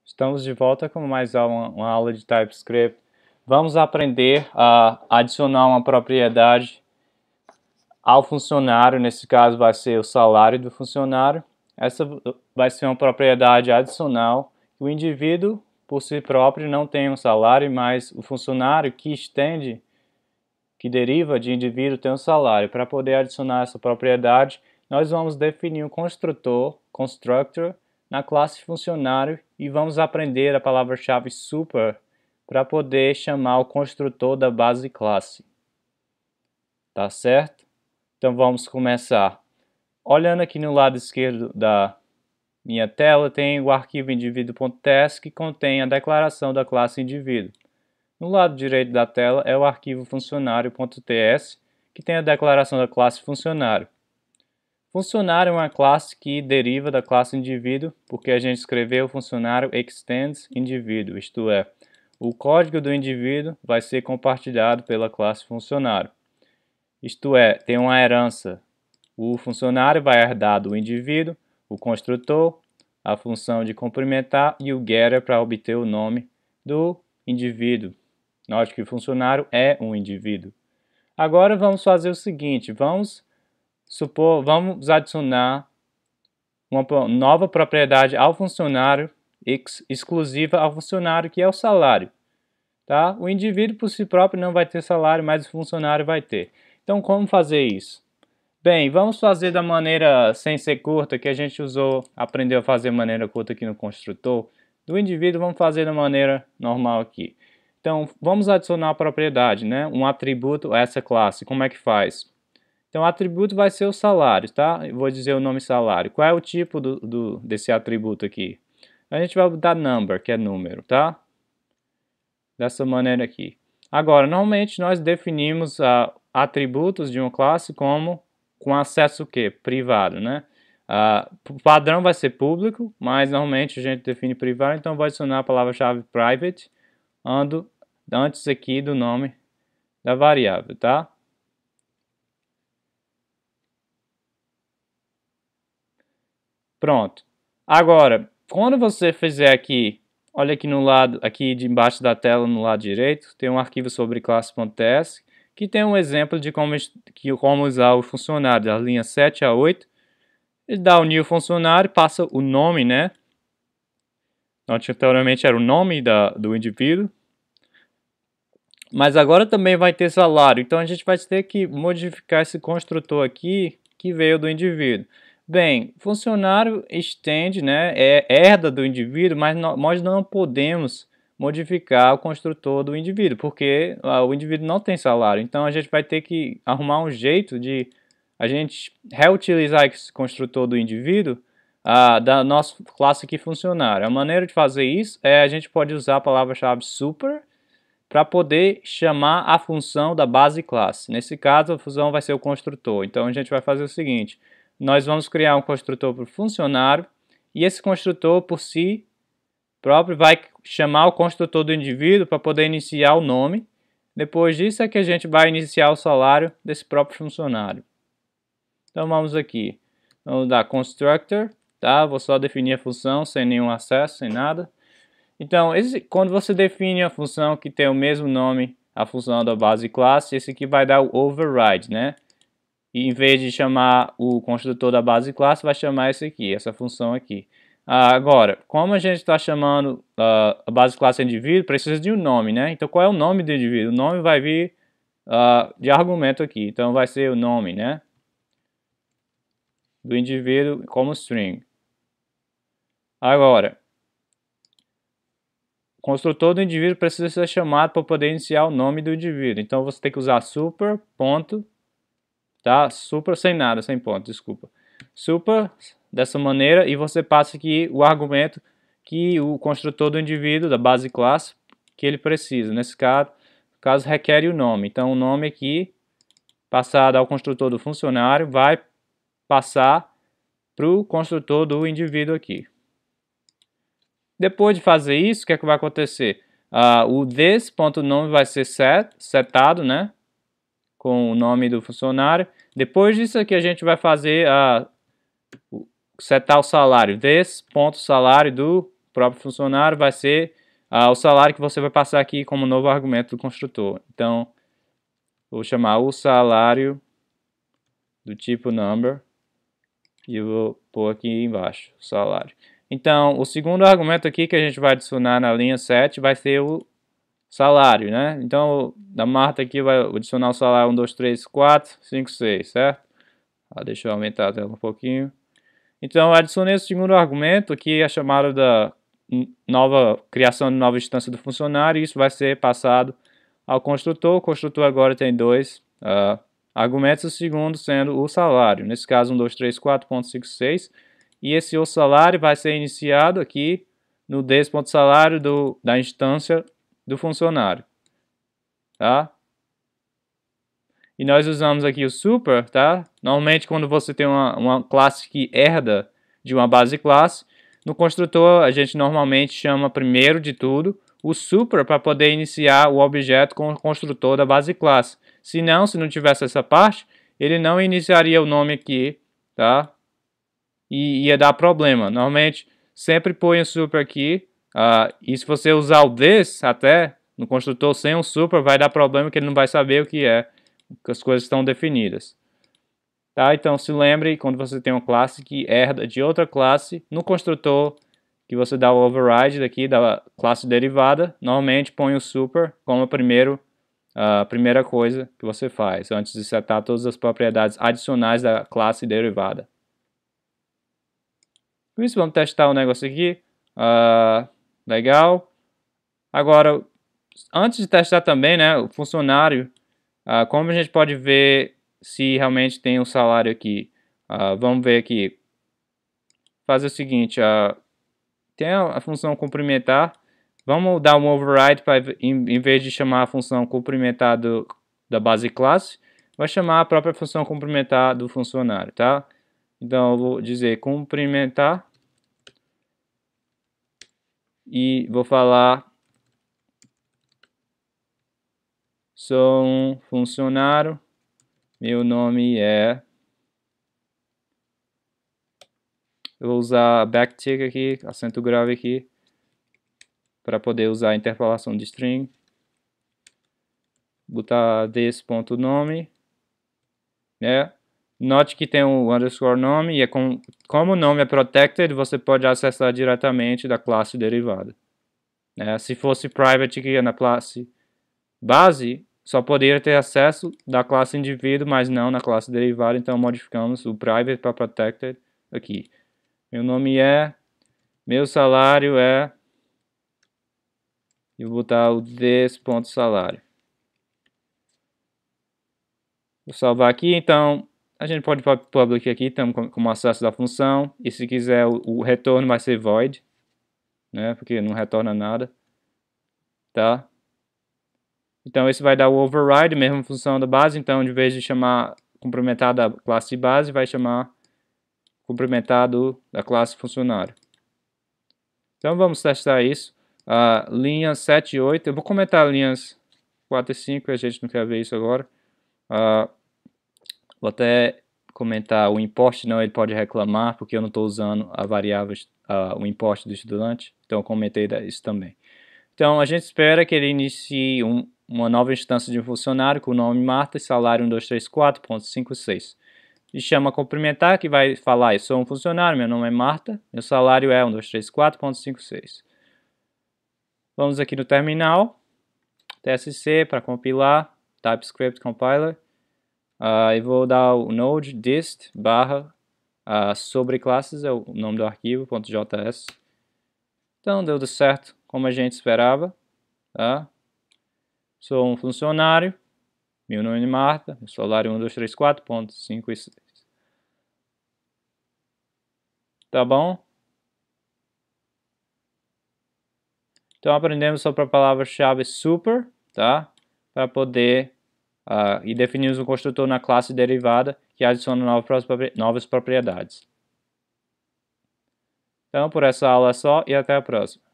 Estamos de volta com mais uma aula de TypeScript. Vamos aprender a adicionar uma propriedade ao funcionário. Nesse caso vai ser o salário do funcionário. Essa vai ser uma propriedade adicional. O indivíduo, por si próprio, não tem um salário, mas o funcionário que deriva de indivíduo tem um salário. Para poder adicionar essa propriedade, nós vamos definir um construtor na classe funcionário e vamos aprender a palavra-chave super para poder chamar o construtor da base classe. Tá certo? Então vamos começar. Olhando aqui no lado esquerdo da minha tela, tem o arquivo indivíduo.ts que contém a declaração da classe indivíduo. No lado direito da tela é o arquivo funcionário.ts que tem a declaração da classe funcionário. Funcionário é uma classe que deriva da classe indivíduo, porque a gente escreveu o funcionário extends indivíduo, isto é, o código do indivíduo vai ser compartilhado pela classe funcionário. Isto é, tem uma herança. O funcionário vai herdar do indivíduo, o construtor, a função de complementar e o getter para obter o nome do indivíduo. Note que o funcionário é um indivíduo. Agora vamos fazer o seguinte, vamos adicionar uma nova propriedade ao funcionário, exclusiva ao funcionário, que é o salário. Tá? O indivíduo por si próprio não vai ter salário, mas o funcionário vai ter. Então, como fazer isso? Bem, vamos fazer da maneira sem ser curta, que a gente aprendeu a fazer de maneira curta aqui no construtor. Do indivíduo, vamos fazer da maneira normal aqui. Então, vamos adicionar a propriedade, né? Um atributo a essa classe. Como é que faz? Então, o atributo vai ser o salário, tá? Eu vou dizer o nome salário. Qual é o tipo desse atributo aqui? A gente vai dar number, que é número, tá? Dessa maneira aqui. Agora, normalmente nós definimos atributos de uma classe com acesso o quê? Privado, né? O padrão vai ser público, mas normalmente a gente define privado, então vou adicionar a palavra-chave private antes aqui do nome da variável, tá? Pronto. Agora, quando você fizer aqui, olha aqui no lado, aqui de embaixo da tela, no lado direito, tem um arquivo sobre classe.ts, que tem um exemplo de como usar o funcionário, das linhas 7 a 8. Ele dá o new funcionário, passa o nome, né? Anteriormente era o nome do indivíduo. Mas agora também vai ter salário, então a gente vai ter que modificar esse construtor aqui, que veio do indivíduo. Bem, funcionário extende, né, herda do indivíduo, mas nós não podemos modificar o construtor do indivíduo, porque o indivíduo não tem salário. Então a gente vai ter que arrumar um jeito de a gente reutilizar esse construtor do indivíduo da nossa classe aqui funcionário. A maneira de fazer isso é a gente pode usar a palavra-chave super para poder chamar a função da base classe. Nesse caso, a função vai ser o construtor. Então a gente vai fazer o seguinte, nós vamos criar um construtor para o funcionário e esse construtor por si próprio vai chamar o construtor do indivíduo para poder iniciar o nome. Depois disso é que a gente vai iniciar o salário desse próprio funcionário. Então vamos aqui, vamos dar constructor, tá? Vou só definir a função sem nenhum acesso, sem nada. Então, quando você define a função que tem o mesmo nome, a função da base classe, esse aqui vai dar o override, né? E em vez de chamar o construtor da base classe, vai chamar esse aqui, essa função aqui. Agora, como a gente está chamando a base classe indivíduo, precisa de um nome, né? Então, qual é o nome do indivíduo? O nome vai vir de argumento aqui. Então, vai ser o nome, né? Do indivíduo como string. Agora, o construtor do indivíduo precisa ser chamado para poder iniciar o nome do indivíduo. Então, você tem que usar super, ponto, tá? Super sem nada, sem ponto, desculpa. Super, dessa maneira, e você passa aqui o argumento que o construtor do indivíduo, da base classe, que ele precisa. Nesse caso requer o nome. Então, o nome aqui, passado ao construtor do funcionário, vai passar para o construtor do indivíduo aqui. Depois de fazer isso, o que é que vai acontecer? O this.nome vai ser setado, né? Com o nome do funcionário. Depois disso aqui a gente vai fazer setar o salário. This.salário do próprio funcionário vai ser o salário que você vai passar aqui como novo argumento do construtor. Então, vou chamar o salário do tipo number e eu vou pôr aqui embaixo o salário. Então, o segundo argumento aqui que a gente vai adicionar na linha 7 vai ser o salário, né? Então, da Marta aqui vai adicionar o salário 1, 2, 3, 4, 5, 6, certo? Deixa eu aumentar a tela um pouquinho. Então, eu adicionei o segundo argumento aqui, a chamada da criação de nova instância do funcionário, e isso vai ser passado ao construtor. O construtor agora tem dois argumentos, o segundo sendo o salário. Nesse caso, 1, 2, 3, 4.56. E esse o salário vai ser iniciado aqui no des.salário da instância do funcionário. Tá? E nós usamos aqui o super, tá? Normalmente quando você tem uma classe que herda de uma base classe, no construtor a gente normalmente chama primeiro de tudo o super para poder iniciar o objeto com o construtor da base classe. Se não tivesse essa parte, ele não iniciaria o nome aqui, tá? E ia dar problema. Normalmente sempre põe o super aqui, e se você usar o this até no construtor sem o super, vai dar problema que ele não vai saber o que é. Que as coisas estão definidas. Tá? Então, se lembre, quando você tem uma classe que herda de outra classe, no construtor que você dá o override daqui da classe derivada, normalmente põe o super como a primeira coisa que você faz, antes de setar todas as propriedades adicionais da classe derivada. Com isso, vamos testar o negócio aqui. Legal. Agora, antes de testar também, né, o funcionário, como a gente pode ver se realmente tem um salário aqui? Vamos ver aqui. Fazer o seguinte, tem a função cumprimentar. Vamos dar um override para, em vez de chamar a função cumprimentar da base classe, vai chamar a própria função cumprimentar do funcionário, tá? Então eu vou dizer cumprimentar e vou falar sou um funcionário, meu nome é... Eu vou usar backtick aqui, acento grave aqui, para poder usar a interpolação de string. Botar this.nome, né? Note que tem o underscore nome, e como o nome é protected, você pode acessar diretamente da classe derivada. Se fosse private aqui na classe base, só poderia ter acesso da classe indivíduo, mas não na classe derivada, então modificamos o private para protected aqui. Meu nome é, meu salário é, e vou botar o this.salário. Vou salvar aqui, então a gente pode pôr public aqui, estamos como acesso da função, e se quiser o retorno vai ser void, né, porque não retorna nada, tá? Então esse vai dar o override, mesma função da base, então de vez de chamar cumprimentar da classe base, vai chamar cumprimentar da classe funcionário. Então vamos testar isso. Linhas 7 e 8, eu vou comentar linhas 4 e 5, a gente não quer ver isso agora. Vou até comentar o import, não, ele pode reclamar, porque eu não estou usando a variável, o import do estudante, então eu comentei isso também. Então a gente espera que ele inicie uma nova instância de um funcionário com o nome Marta e salário 1234.56. E chama cumprimentar, que vai falar, eu sou um funcionário, meu nome é Marta, meu salário é 1234.56. Vamos aqui no terminal, TSC para compilar, TypeScript compiler. E vou dar o node dist barra sobre classes, é o nome do arquivo, .js. Então deu tudo certo, como a gente esperava. Tá? Sou um funcionário, meu nome é Marta, meu salário é 1234.56. Tá bom? Então aprendemos sobre a palavra-chave super, tá? Para poder e definimos um construtor na classe derivada que adiciona novas propriedades. Então por essa aula é só e até a próxima.